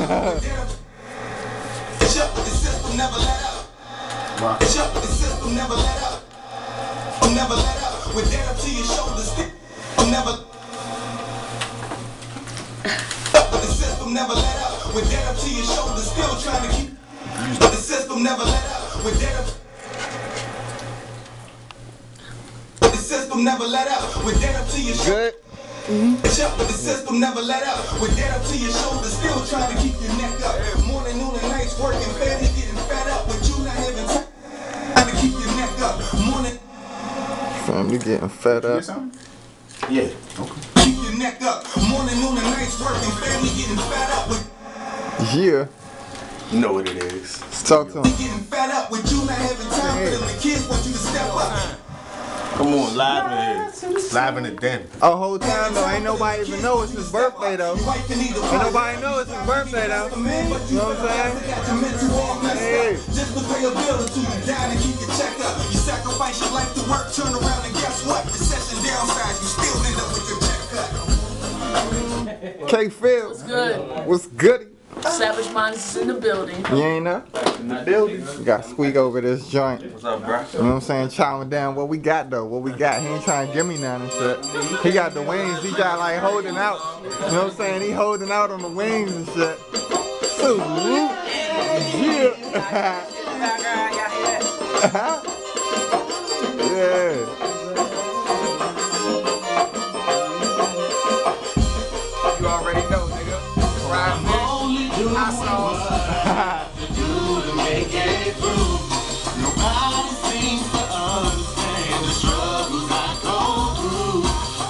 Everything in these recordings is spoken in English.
The system never let up. The system never let up. Never let up. With that up to your shoulders, never. The system never let up. With that up to your shoulders, still trying to keep. The system never let up. With that up. The system never let up. With that up to your shoulders. But the system never let up. With that up to your shoulders, still trying to keep your neck up. Morning, noon, and nights working, family getting fed up. With you not having time to keep your neck up. Morning. Family getting fed up. Yeah. Okay. Keep your neck up. Morning, noon, and nights working, family getting fed up. With Yeah. You know what it is. Let's talk to him. Getting fed up with you not having time for them. The kids want you to step up. Come on, live in here. Live in the den. A whole time though, ain't nobody even know it's his birthday though. Ain't nobody know it's his birthday though. You know what I'm saying? Hey. Just to pay a bill or two, you down and keep your check up. You sacrifice your life to work, turn around and guess what? The session downside, you still end up with your check cut. K-Phil. What's good? What's goody? Savage Minds is in the building. You ain't know? In the building. We got Squeak over this joint. What's up, bro? You know what I'm saying? Chowing down what we got though. What we got. He ain't trying to give me none and shit. He got the wings. He got like holding out. You know what I'm saying? He holding out on the wings and shit. So, yeah. Yeah. You already know, nigga. Fried fish, hot sauce. Nobody seems to understand the struggles I go through.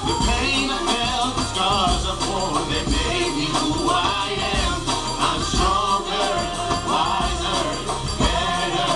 The pain I felt, the scars of war that made me who I am. I'm stronger, wiser, better.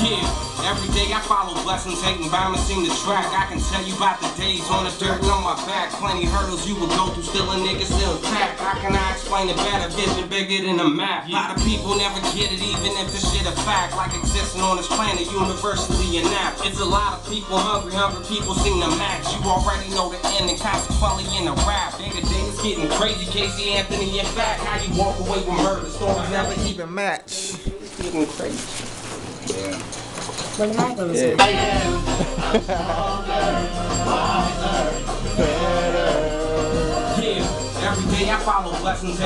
Yeah, every day I follow blessings, hating, balancing the track. I can tell you about the days on the dirt and on my back. Plenty hurdles you would go through, still a nigga still intact. How can I explain it better? Vision bigger than a map. A lot of people never get it, even if the shit a fact. Like existing on this planet, universally inapt. It's a lot of people hungry people seem to match. You already know the end and consequently in a rap. Day to day it's getting crazy. Casey Anthony, in fact, how you walk away from murder stories never Even match. It's getting crazy. Yeah. What am I gonna say? Yeah, every day I follow blessings.